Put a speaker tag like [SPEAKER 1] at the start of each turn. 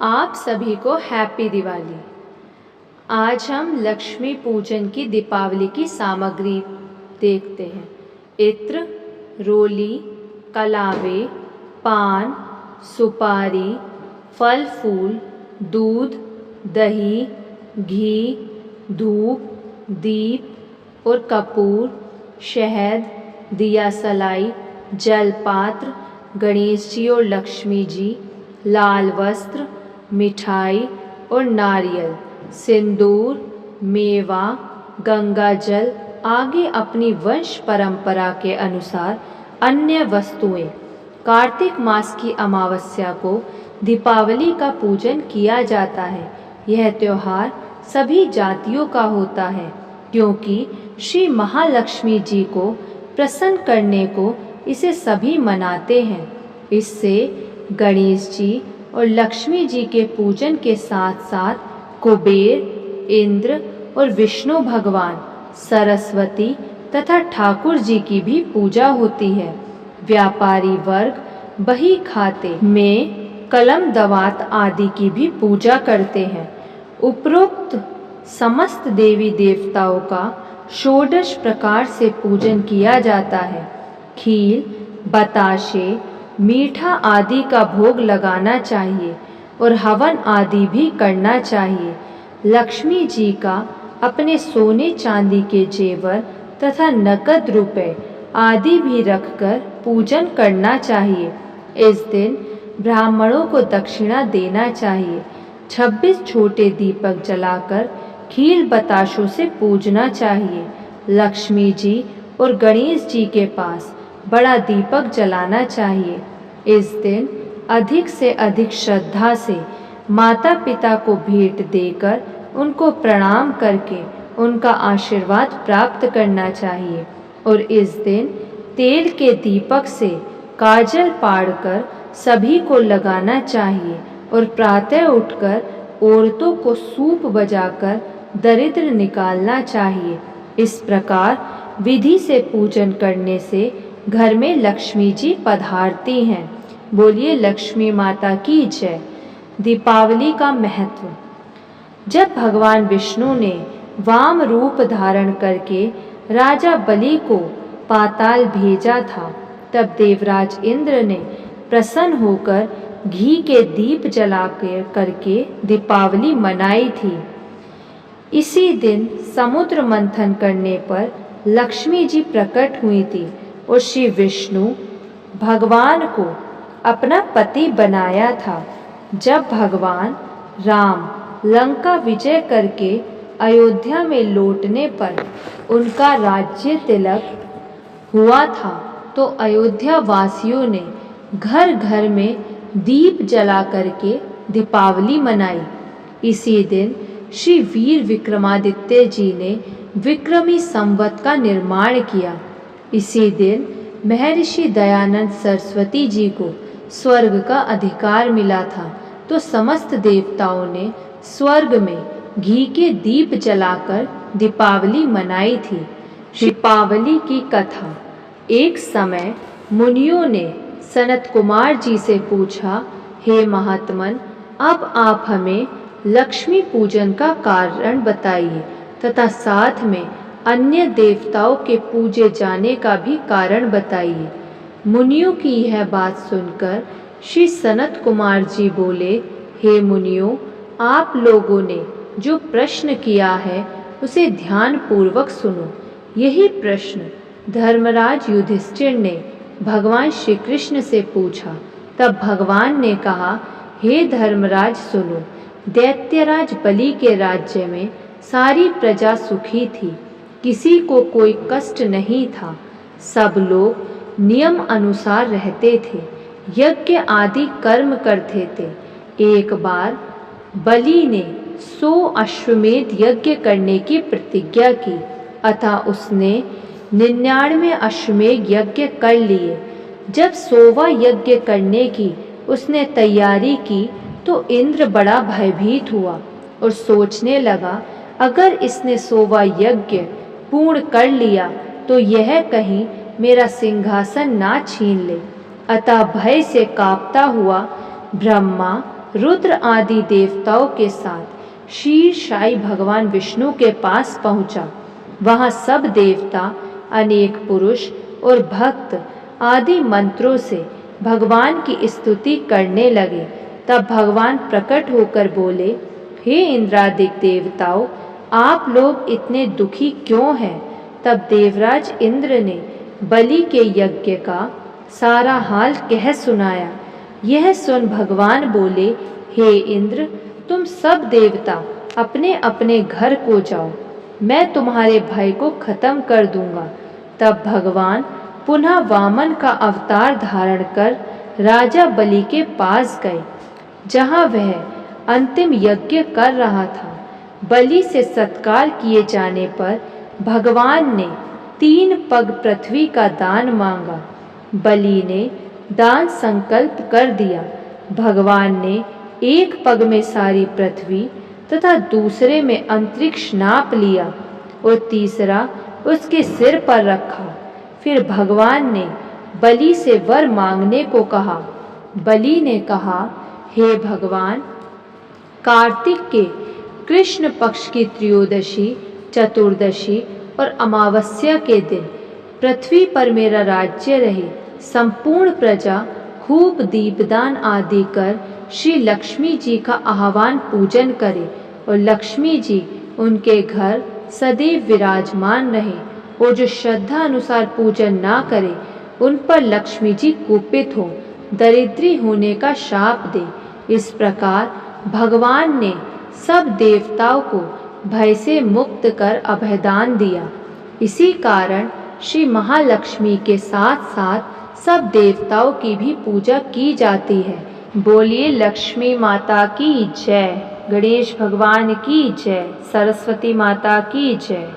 [SPEAKER 1] आप सभी को हैप्पी दिवाली। आज हम लक्ष्मी पूजन की दीपावली की सामग्री देखते हैं। इत्र, रोली, कलावे, पान, सुपारी, फल फूल, दूध, दही, घी, धूप, दीप और कपूर, शहद, दिया सलाई, जलपात्र, गणेश जी और लक्ष्मी जी, लाल वस्त्र, मिठाई और नारियल, सिंदूर, मेवा, गंगा जल आगे अपनी वंश परंपरा के अनुसार अन्य वस्तुएं। कार्तिक मास की अमावस्या को दीपावली का पूजन किया जाता है। यह त्योहार सभी जातियों का होता है क्योंकि श्री महालक्ष्मी जी को प्रसन्न करने को इसे सभी मनाते हैं। इससे गणेश जी और लक्ष्मी जी के पूजन के साथ साथ कुबेर, इंद्र और विष्णु भगवान, सरस्वती तथा ठाकुर जी की भी पूजा होती है। व्यापारी वर्ग बही खाते में कलम दवात आदि की भी पूजा करते हैं। उपरोक्त समस्त देवी देवताओं का षोडश प्रकार से पूजन किया जाता है। खीर, बताशे, मीठा आदि का भोग लगाना चाहिए और हवन आदि भी करना चाहिए। लक्ष्मी जी का अपने सोने चांदी के जेवर तथा नकद रुपए आदि भी रखकर पूजन करना चाहिए। इस दिन ब्राह्मणों को दक्षिणा देना चाहिए। 26 छोटे दीपक जलाकर खील बताशों से पूजना चाहिए। लक्ष्मी जी और गणेश जी के पास बड़ा दीपक जलाना चाहिए। इस दिन अधिक से अधिक श्रद्धा से माता पिता को भेंट देकर उनको प्रणाम करके उनका आशीर्वाद प्राप्त करना चाहिए और इस दिन तेल के दीपक से काजल पाड़कर सभी को लगाना चाहिए और प्रातः उठकर औरतों को सूप बजाकर दरिद्र निकालना चाहिए। इस प्रकार विधि से पूजन करने से घर में लक्ष्मी जी पधारती हैं। बोलिए लक्ष्मी माता की जय। दीपावली का महत्व। जब भगवान विष्णु ने वाम रूप धारण करके राजा बलि को पाताल भेजा था, तब देवराज इंद्र ने प्रसन्न होकर घी के दीप जला करके दीपावली मनाई थी। इसी दिन समुद्र मंथन करने पर लक्ष्मी जी प्रकट हुई थी और श्री विष्णु भगवान को अपना पति बनाया था। जब भगवान राम लंका विजय करके अयोध्या में लौटने पर उनका राज्य तिलक हुआ था तो अयोध्या वासियों ने घर घर में दीप जला करके दीपावली मनाई। इसी दिन श्री वीर विक्रमादित्य जी ने विक्रमी संवत का निर्माण किया। इसी दिन महर्षि दयानंद सरस्वती जी को स्वर्ग का अधिकार मिला था तो समस्त देवताओं ने स्वर्ग में घी के दीप जलाकर दीपावली मनाई थी। दीपावली की कथा। एक समय मुनियों ने सनत कुमार जी से पूछा, हे महात्मन, अब आप हमें लक्ष्मी पूजन का कारण बताइए तथा साथ में अन्य देवताओं के पूजे जाने का भी कारण बताइए। मुनियों की यह बात सुनकर श्री सनत कुमार जी बोले, हे मुनियों, आप लोगों ने जो प्रश्न किया है उसे ध्यान पूर्वक सुनो। यही प्रश्न धर्मराज युधिष्ठिर ने भगवान श्री कृष्ण से पूछा। तब भगवान ने कहा, हे धर्मराज सुनो, दैत्यराज बलि के राज्य में सारी प्रजा सुखी थी, किसी को कोई कष्ट नहीं था, सब लोग नियम अनुसार रहते थे, यज्ञ आदि कर्म करते थे। एक बार बलि ने 100 अश्वमेध यज्ञ करने की प्रतिज्ञा की, अतः उसने 99 अश्वमेध यज्ञ कर लिए। जब 100वां यज्ञ करने की उसने तैयारी की तो इंद्र बड़ा भयभीत हुआ और सोचने लगा, अगर इसने 100वां यज्ञ पूर्ण कर लिया तो यह कहीं मेरा सिंहासन ना छीन ले। अतः भय से कांपता हुआ ब्रह्मा, रुद्र आदि देवताओं के साथ शीर्षाई भगवान विष्णु के पास पहुंचा। वहां सब देवता, अनेक पुरुष और भक्त आदि मंत्रों से भगवान की स्तुति करने लगे। तब भगवान प्रकट होकर बोले, हे इंद्रादिक देवताओं, आप लोग इतने दुखी क्यों हैं? तब देवराज इंद्र ने बलि के यज्ञ का सारा हाल कह सुनाया। यह सुन भगवान बोले, हे इंद्र, तुम सब देवता अपने अपने घर को जाओ, मैं तुम्हारे भय को खत्म कर दूंगा। तब भगवान पुनः वामन का अवतार धारण कर राजा बलि के पास गए, जहां वह अंतिम यज्ञ कर रहा था। बलि से सत्कार किए जाने पर भगवान ने 3 पग पृथ्वी का दान मांगा। बलि ने दान संकल्प कर दिया। भगवान ने एक पग में सारी पृथ्वी तथा दूसरे में अंतरिक्ष नाप लिया और तीसरा उसके सिर पर रखा। फिर भगवान ने बलि से वर मांगने को कहा। बलि ने कहा, हे भगवान, कार्तिक के कृष्ण पक्ष की त्रयोदशी, चतुर्दशी और अमावस्या के दिन पृथ्वी पर मेरा राज्य रहे। संपूर्ण प्रजा खूब दीपदान आदि कर श्री लक्ष्मी जी का आह्वान पूजन करे और लक्ष्मी जी उनके घर सदैव विराजमान रहे। और जो श्रद्धा अनुसार पूजन ना करे, उन पर लक्ष्मी जी कुपित हो, दरिद्री होने का शाप दे। इस प्रकार भगवान ने सब देवताओं को भय से मुक्त कर अभयदान दिया। इसी कारण श्री महालक्ष्मी के साथ साथ सब देवताओं की भी पूजा की जाती है। बोलिए लक्ष्मी माता की जय, गणेश भगवान की जय, सरस्वती माता की जय।